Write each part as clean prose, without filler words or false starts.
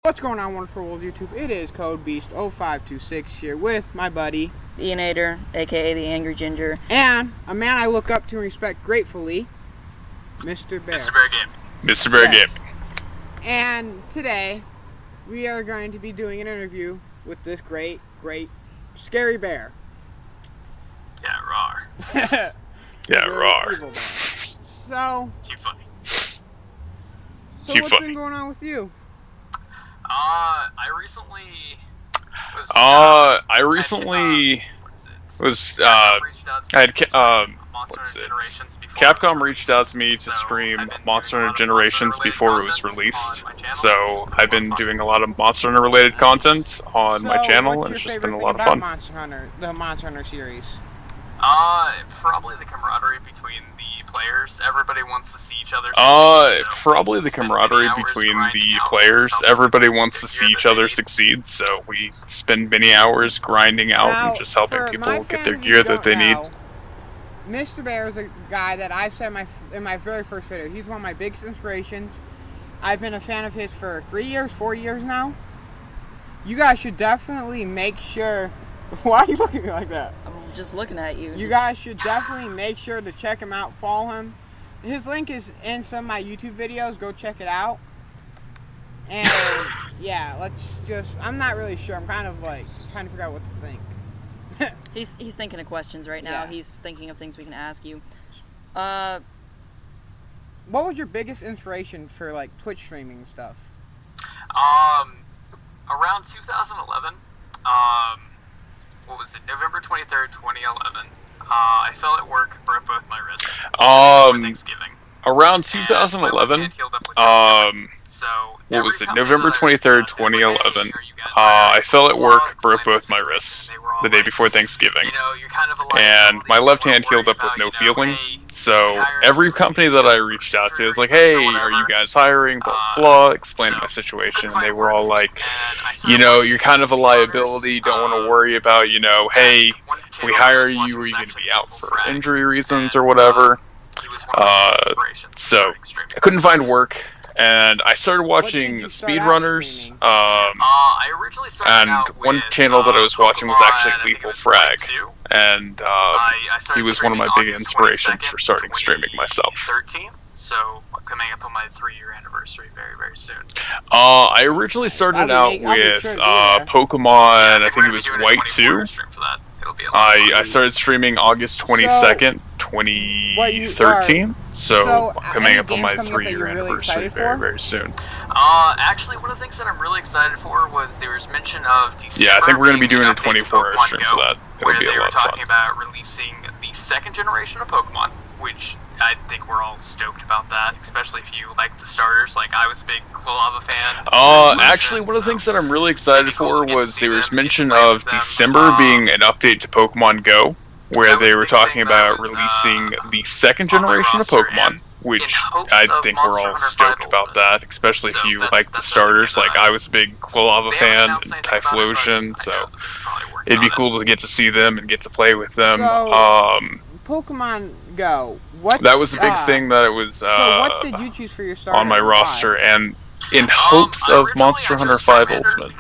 What's going on, wonderful world YouTube? It is Code Beast 0526 here with my buddy Theanator, aka the Angry Ginger, and a man I look up to and respect gratefully, Mr. Bear. Mr. Bear Gaming. Mr. Bear Yes. Gaming. And today we are going to be doing an interview with this great scary bear. Yeah, rawr. Yeah, Very rawr. evil bear. So Too funny. Too what's funny. been going on with you? I recently was. I recently was I had what's it? Capcom reached out to me to stream Monster Hunter Generations before it was released. So I've been doing a lot of Monster Hunter related content on my channel, what's and it's your just been a favorite lot thing of about fun. Monster Hunter, the Monster Hunter series? Probably the camaraderie between the players. Everybody wants to see each other. Probably the camaraderie between the players. Everybody wants to see each other succeed, so we spend many hours grinding out Now, and just helping for people my get fans their who gear that don't they need. know, Mr. Bear is a guy that I've said in my very first video. He's one of my biggest inspirations. I've been a fan of his for 4 years now. You guys should definitely make sure... Why are you looking at me like that? I'm just looking at you. You guys should definitely make sure to check him out, follow him. His link is in some of my YouTube videos. Go check it out. And yeah, I'm not really sure. I'm kind of like trying to figure out what to think. He's thinking of questions right now. Yeah. He's thinking of things we can ask you. What was your biggest inspiration for like Twitch streaming and stuff? Around 2011. What was it? November 23rd, 2011. I fell at work, broke both my wrists. For Thanksgiving. Around And my 2011, left hand healed up with so what every was it? company November that I 23rd, reached out to, like, 2011. "Hey, are you guys I hiring?" fell at work, Well, broke explained both my the situation, wrists and they were all the day like, before Thanksgiving. You know, you're kind of a And liability, my you left wanna hand healed worry up with about, no you know, feeling. hey, So we hired every somebody company that I reached out to was like, "Hey, are you guys hiring?" Blah blah. Explained my situation, and they were all like, "You know, you're kind of a liability. Don't want to worry about, you know, hey, if we hire you, are you going to be out for injury reasons or whatever?" So I couldn't find work, and I started watching you start out speedrunners. streaming? I originally started And out one with, channel that I was watching was actually Pokemon, I think Lethal it was Frag, 22. and I started he was one of my streaming big August inspirations 22nd, for starting streaming myself. 2013, so coming up on my 3-year anniversary very, very soon. I originally started out I'll be with sure to be there. Pokemon. I think We're it gonna was be doing a White 24-hour 2. stream for that. It'll be a lot of I fun. started streaming August 22nd, 2013. So coming any up on games my coming up that 3-year you're really anniversary excited very, for? very soon. Actually, one of the things that I'm really excited for was there was mention of December. Yeah, I think we're going to be being doing a an update to 24-hour Pokemon stream Go, for that. where It'll be they a were lot of fun. talking about releasing the second generation of Pokemon, which I think we're all stoked about that, especially if you like the starters. Like, I was a big Quilava fan. Actually, one of the things that I'm really excited for was there was mention of December being an update to Pokemon Go, where they were talking about releasing the second generation of Pokemon, which I think we're all stoked about that, especially if you like the starters. Like, I was a big Quilava fan and Typhlosion, so it'd be cool to get to see them and get to play with them. So, Pokemon Go. What? That was a big thing that it was So what did you choose for your starter? on my and why? roster, and in hopes of Monster Hunter 5 Ultimate.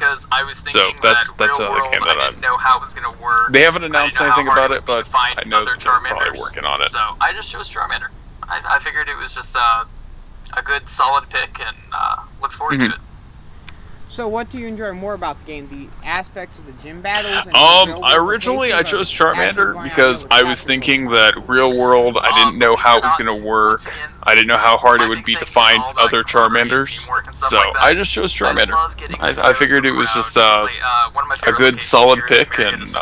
So that's another game that I'm. Know how it was gonna work. They haven't announced I didn't know anything how hard about would it, be to but find I know other that they're probably Charmanders. working on it. So I just chose Charmander. I figured it was just a good, solid pick, and look forward to it. So what do you enjoy more about the game? The aspects of the gym battles? And Originally I chose Charmander because I was thinking that real world, I didn't know how it was going to work. I didn't know how hard it would be to find other Charmanders. So I just chose Charmander. I figured it was just a good, solid pick, and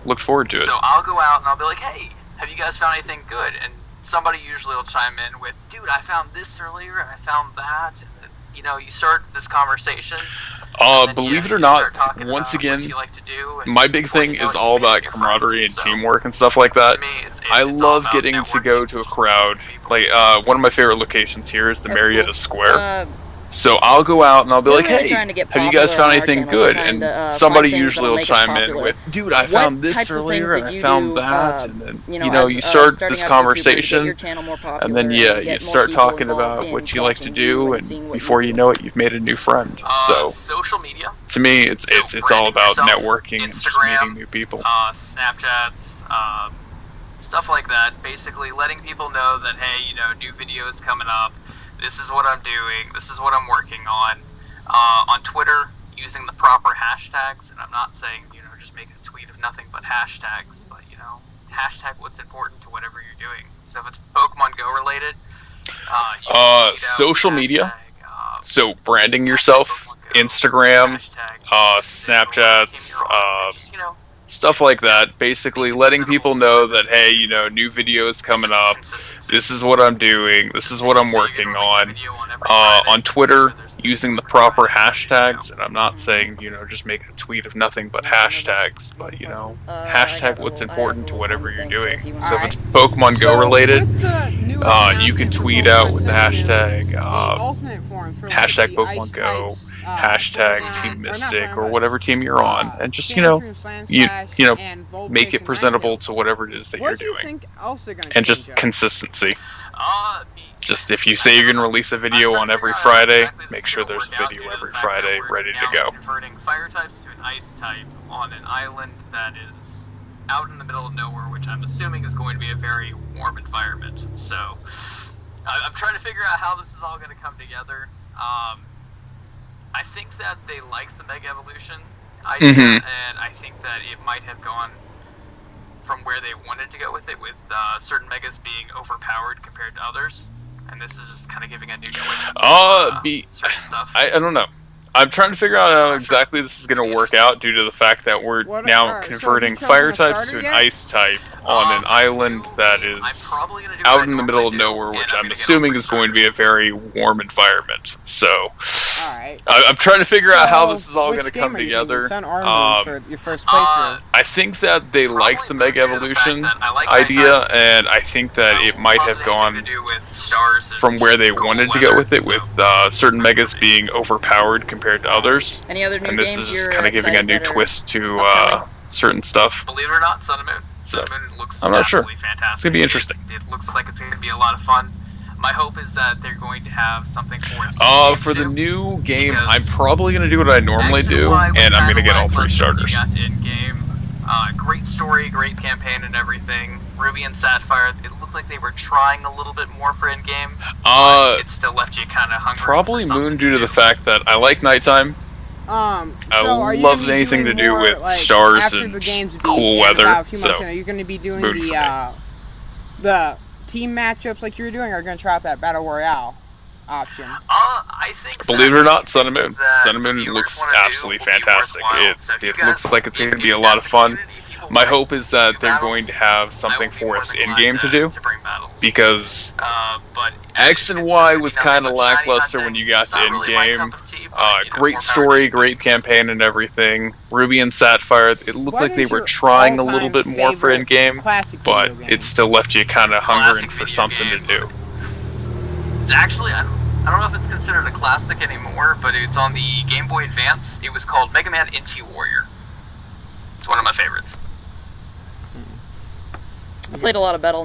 looked forward to it. So I'll go out and I'll be like, hey, have you guys found anything good? And somebody usually will chime in with, dude, I found this earlier, and I found that. And, you know, you start this conversation. Believe it or not, once again, my big thing is all about camaraderie and teamwork and stuff like that. I love getting to go to a crowd. Like, one of my favorite locations here is the Marietta Square. So I'll go out and I'll be We're like, really hey, trying to get have you guys popular found on our anything channel. We're good? trying And to, somebody find things usually that'll will make us chime in popular. with, dude, I What found this types of earlier, things and did I you found do, that, and then, as, you start starting this out a YouTuber to get conversation, your channel more popular and then, and you get more start people talking involved about in what you like to watching do, you and seeing what before you you do. know it, you've made a new friend. So, Social media. to me, it's all branding about yourself, networking and just Instagram, meeting new people. Snapchats, stuff like that. Basically, letting people know that hey, new videos coming up. This is what I'm doing. This is what I'm working on. On Twitter, using the proper hashtags, and I'm not saying just make a tweet of nothing but hashtags, but hashtag what's important to whatever you're doing. So if it's Pokemon Go related, social media. So branding yourself, Instagram, Snapchats, stuff like that. Basically letting people know that, hey, new videos coming up. This is what I'm doing. This is what I'm working on. On Twitter, using the proper hashtags. And I'm not saying, just make a tweet of nothing but hashtags. But, hashtag what's important to whatever you're doing. So if it's Pokemon Go related, you can tweet out with the hashtag hashtag Pokemon Go, hashtag Team Mystic, or whatever team you're on, and just make it presentable to whatever it is that you're doing, and just consistency. Just if you say you're gonna release a video on every Friday, make sure there's a video every Friday ready to go. Converting fire types to an ice type on an island that is out in the middle of nowhere, which I'm assuming is going to be a very warm environment. So I'm trying to figure out how this is all going to come together. I think that they liked the Mega Evolution idea, and I think that it might have gone from where they wanted to go with it, with certain Megas being overpowered compared to others. And this is just kind of giving a new twist to certain stuff. I don't know. I'm trying to figure out how exactly this is going to work out due to the fact that we're now converting fire types to an ice type on an island that is out in the middle of nowhere, which I'm assuming is going to be a very warm environment. So I'm trying to figure out how this is all going to come together. For your first playthrough? I think that they liked the Mega Evolution idea, and I think that it might have gone from where they wanted to go with it, with certain Megas being overpowered compared to others. Any other new and this games is just you're kind of giving a new excited that are twist to upcoming? certain stuff. Believe it or not, Sun and Moon. So, Sun and Moon looks I'm not sure. absolutely fantastic. It's gonna be interesting. It looks like it's going to be a lot of fun. My hope is that they're going to have something for us. For the new game, I'm probably going to do what I normally do, and I'm going to get all 3 starters. In-game. Great story, great campaign and everything. Ruby and Sapphire, it looked like they were trying a little bit more for in-game, but it still left you kind of hungry. Probably Moon due to the fact that I like nighttime. I love anything to do with stars and cool weather, so are you going to be doing Moon the team matchups like you were doing, or are you going to try out that Battle Royale option? I think believe it or not, Sun and Moon. Sun and Moon looks absolutely fantastic. It looks like it's going to be a lot of fun. My hope is that they're going to have something for us in-game to do, because X and Y was kind of lackluster when you got to in-game. Great story, great campaign and everything. Ruby and Sapphire, it looked like they were trying a little bit more for in-game, but it still left you kind of hungering for something to do. It's actually, I don't know if it's considered a classic anymore, but it's on the Game Boy Advance. It was called Mega Man Inti Warrior. It's one of my favorites. I played a lot of Mega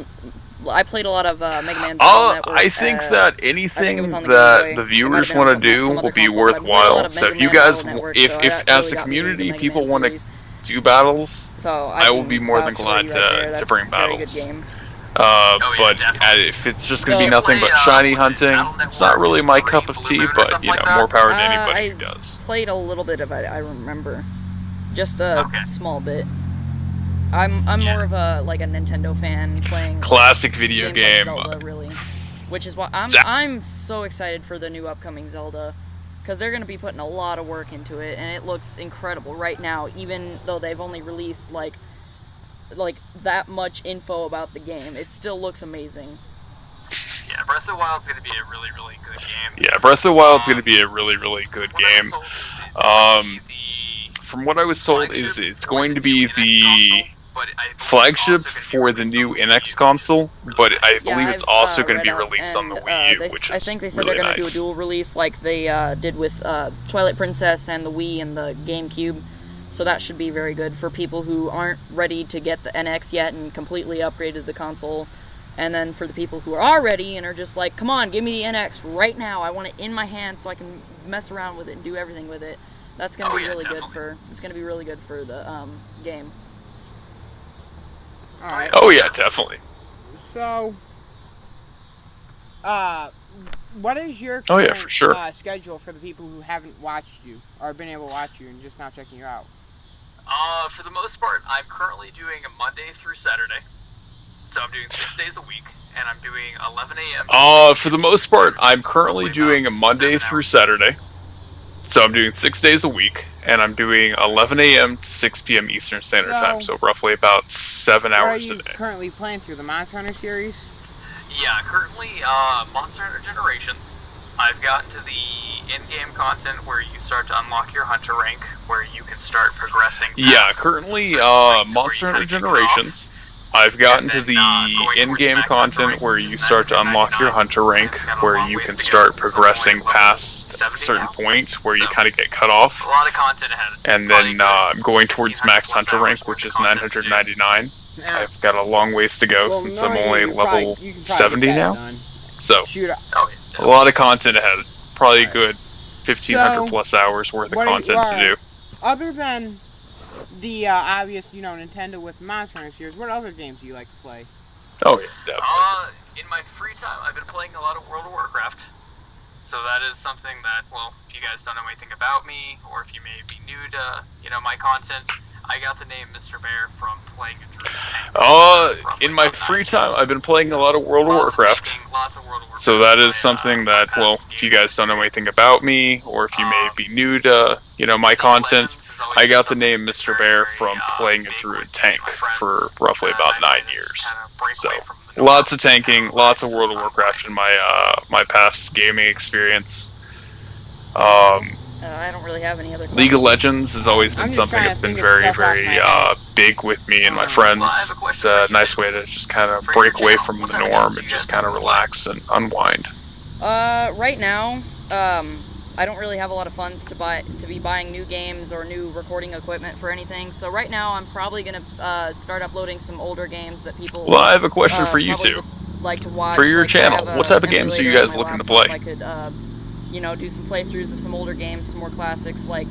Man Battle Network. I think that anything that the viewers want to do will be worthwhile. So if you guys, if as a community people want to do battles, I will be more than glad to bring battles. But if it's just going to be nothing but shiny hunting, it's not really my cup of tea, but, more power to anybody who does. I played a little bit of it, I remember. Just a small bit. I'm more of a Nintendo fan playing classic video game. Like Zelda, really. Which is why I'm so excited for the new upcoming Zelda, because they're going to be putting a lot of work into it, and it looks incredible right now, even though they've only released like that much info about the game. It still looks amazing. Yeah, Breath of the Wild's going to be a really, really good game. Yeah, Breath of the Wild's going to be a really, really good game. From what I was told, is it's going to be the but I believe flagship it's also for gonna the be new released on the Wii NX U, console, which is but really I nice. believe it's I've, also going to be read up, released on the and, Wii U, they, which I is think they said really they're going to nice. do a dual release like they did with Twilight Princess and the Wii and the GameCube. So that should be very good for people who aren't ready to get the NX yet and completely upgraded the console. And then for the people who are ready and are just like, come on, give me the NX right now. I want it in my hand so I can mess around with it and do everything with it. That's going to be really good for. It's going to be really good for the game. All right. Oh yeah, definitely. So, what is your Oh, yeah, current, for sure. schedule for the people who haven't watched you or been able to watch you and just now checking you out? For the most part, I'm currently doing a Monday through Saturday. So I'm doing 6 days a week, and I'm doing 11 a.m. For the most part, I'm currently doing a Monday through Saturday. So I'm doing 6 days a week, and I'm doing 11 a.m. to 6 p.m. Eastern Standard Time, so roughly about 7 What are hours you a day. currently playing through the Monster Hunter series? Yeah, currently, Monster Hunter Generations. I've gotten to the in-game content where you start to unlock your Hunter rank, where you can start progressing. Yeah, currently, Monster Hunter Generations. I've gotten to the in-game content where you start to unlock your Hunter rank, where you can start progressing past a certain point where you kind of get cut off. A lot of content ahead. And then I'm going towards max Hunter rank, which is 999. I've got a long ways to go since I'm only level 70 now. So, Shoot, a lot of content ahead. Probably a good 1,500 plus hours worth of content to do. Other than the obvious, Nintendo with Monster Hunter series, what other games do you like to play? Oh yeah, definitely. In my free time, I've been playing a lot of World of Warcraft. So that is something that, well, if you guys don't know anything about me, or if you may be new to, my content, I got the name Mr. Bear from playing a Druid tank. In my free time, I've been playing a lot of World of Warcraft. So that is something that, well, if you guys don't know anything about me, or if you may be new to, my content, I got the name Mr. Bear from playing a Druid tank for roughly about 9 years. So, lots of tanking, lots of World of Warcraft in my past gaming experience. I don't really have any other questions. League of Legends has always been something that's been very, very big with me and my friends. It's a nice way to just kind of break away from the norm and just kind of relax and unwind. Right now, I don't really have a lot of funds to be buying new games or new recording equipment for anything. So right now, I'm probably gonna start uploading some older games that people. Well, I have a question for you two. Like to watch for your channel. What type of games are you guys looking to play? I could, do some playthroughs of some older games, some more classics like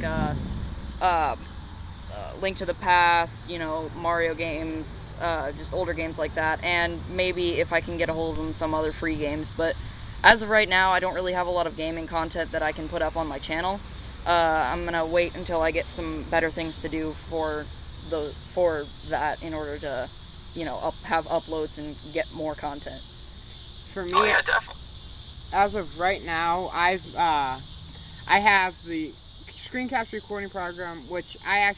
Link to the Past, Mario games, just older games like that, and maybe if I can get a hold of them, some other free games. But as of right now, I don't really have a lot of gaming content that I can put up on my channel. I'm gonna wait until I get some better things to do for that in order to, have uploads and get more content. For me, oh, yeah, definitely. As of right now, I have the screen capture recording program, which I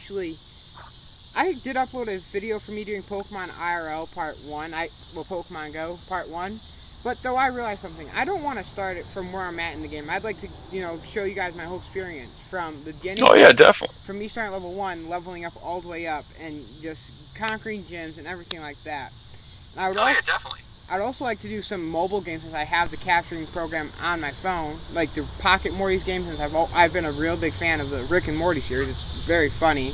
did upload a video for me doing Pokemon IRL Part 1, Pokemon Go Part 1, but though I realized something, I don't want to start it from where I'm at in the game. I'd like to, show you guys my whole experience from the beginning. Oh yeah, definitely. From me starting at level 1, leveling up all the way up, and just conquering gyms and everything like that. And yeah, definitely. I'd also like to do some mobile games since I have the capturing program on my phone, like the Pocket Morty's games, since I've been a real big fan of the Rick and Morty series. It's very funny.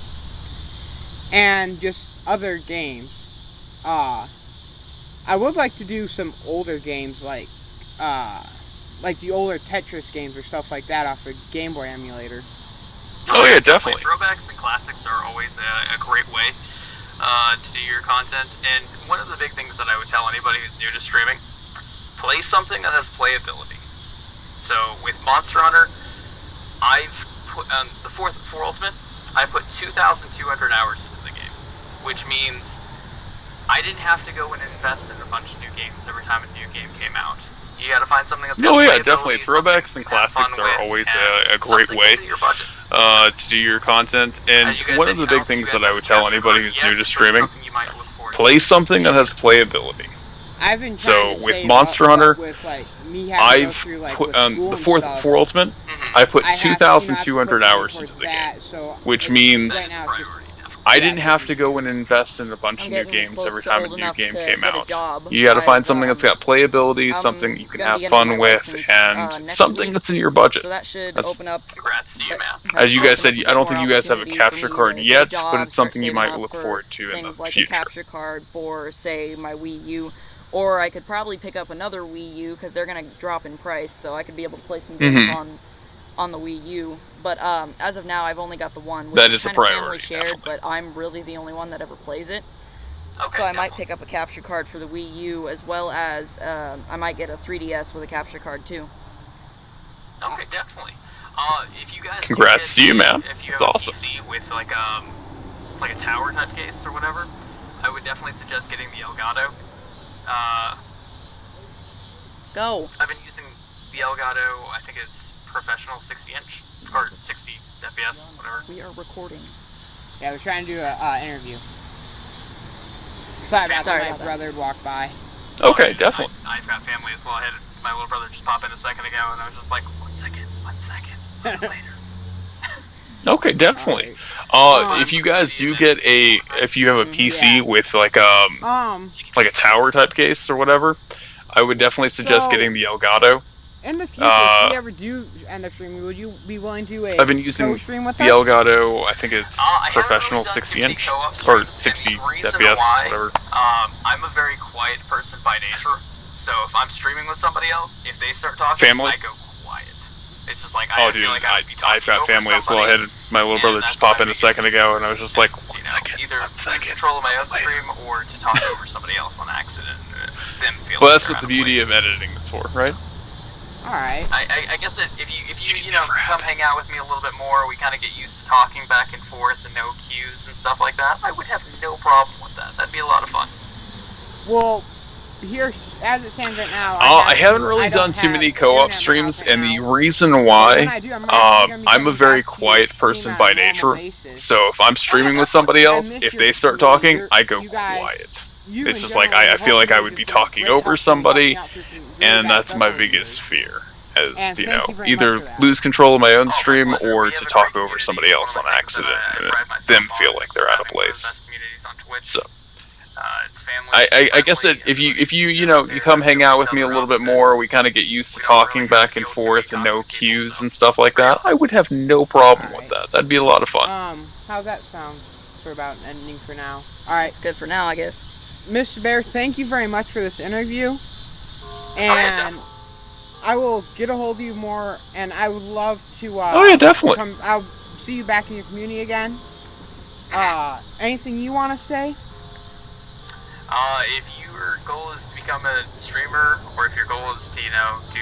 And just other games. I would like to do some older games like the older Tetris games or stuff like that off a Game Boy emulator. Oh yeah, definitely. Throwbacks and classics are always a great way to do your content, and one of the big things that I would tell anybody who's new to streaming, play something that has playability. So with Monster Hunter, I've put for Ultimate, I put 2,200 hours into the game, which means I didn't have to go and invest in a bunch of new games every time a new game came out. You gotta find something that's got yeah, definitely. Throwbacks and classics are always a great way to do your content. And one of the big things that I would tell anybody who's new to streaming, play something that has playability. I've been so with Monster Hunter, I've put the for Ultimate, I put 2,200 hours into the game, which means I didn't have to go and invest in a bunch I'm of new getting games close every to time a old new enough game to came get a out. job. You got to find I've, something that's got playability, I'm something you can gonna be have getting my fun with, license, and next something week. that's in your budget. So that should That's- open up. Congrats to you, man. As you guys said, open I up don't more think you guys have a opportunity capture for me card to yet, get a but job, it's something you start might saving look up for forward to in things the like future. a capture card for, say, my Wii U, or I could probably pick up another Wii U because they're gonna drop in price, so I could be able to play some games on the Wii U. But as of now, I've only got the one, which That is is a kind of family priority, shared, definitely. but I'm really the only one that ever plays it. Okay, So I might definitely. pick up a capture card for the Wii U, as well as I might get a 3DS with a capture card too. Okay, definitely. If you guys do Congrats get to you, man. If you That's have awesome. a PC with like a tower type case or whatever, I would definitely suggest getting the Elgato. Go. I've been using the Elgato. I think it's professional 60-inch or 60 FPS, whatever. We are recording. Yeah, we're trying to do a interview. Sorry about Sorry that. about My brother walked by. Okay, definitely. I've got family as well. I had my little brother just pop in a second ago, and I was just like, 1 second, 1 second, later. Okay, definitely. If you guys do get if you have a PC Yeah. with like a tower type case or whatever, I would definitely suggest So- getting the Elgato. In the future, if we ever do end up streaming, would you be willing to do a I've been using co-stream with the us? Elgato. I think it's I haven't professional really done 60-inch co-op or streams, 60 and the reason FPS, why, whatever. I'm a very quiet person by nature, so if I'm streaming with somebody else, if they start talking, Family? I go quiet. It's just like I Oh, dude, feel like I would be I've talking got over family as well. I somebody, had my little and brother that's just pop my in a biggest second ago, and I was just like, you one know, second, either one lose second. control of my own Later. stream or to talk over somebody else on accident. Them feel Well, like that's they're what out the beauty place. of editing is for, right? Alright. I guess that if you know come hang out with me a little bit more, we kind of get used to talking back and forth and no cues and stuff like that. I would have no problem with that. That'd be a lot of fun. Well, here, as it stands right now, I haven't really done too many co-op streams, and the reason why, I'm a very quiet person by nature. So if I'm streaming with somebody else, if they start talking, I go quiet. It's just like I feel like I would be talking over somebody, and that's my biggest fear. As you know, either lose control of my own stream or to talk over somebody else on accident, and them feel like they're out of place. So I guess that if you come hang out with me a little bit more, we kind of get used to talking back and forth and no cues and stuff like that, I would have no problem with that. That'd be a lot of fun. How's that sound for about ending for now? Alright, It's good for now, I guess. Mr. Bear, thank you very much for this interview. And I will get a hold of you more, and I would love to. Oh yeah, definitely. I'll see you back in your community again. Anything you want to say? If your goal is to become a streamer, or if your goal is to, do...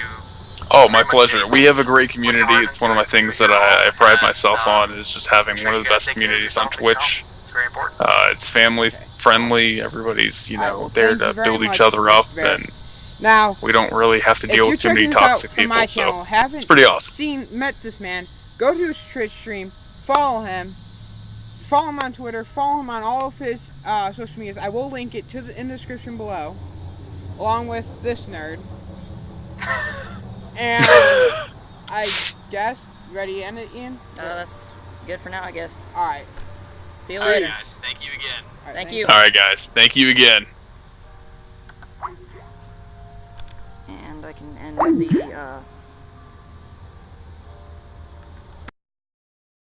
Oh, my pleasure. We have a great community. It's one of my things that I pride myself on, is just having one of the best communities on Twitch. It's very important. It's family friendly. Everybody's, Well, there thank you to very build much, each other up, Mr. Bear. and Now, we don't really have to if deal you're with too many checking this out toxic from my people. channel, So haven't it's pretty awesome. met this man, go to his Twitch stream, follow him on Twitter, follow him on all of his social medias. I will link it in the description below, along with this nerd. And I guess, you ready to end it, Ian? That's good for now, I guess. Alright. See you All right, later. guys. Thank you again. Thank you. All right, guys. Thank you again. And I can end the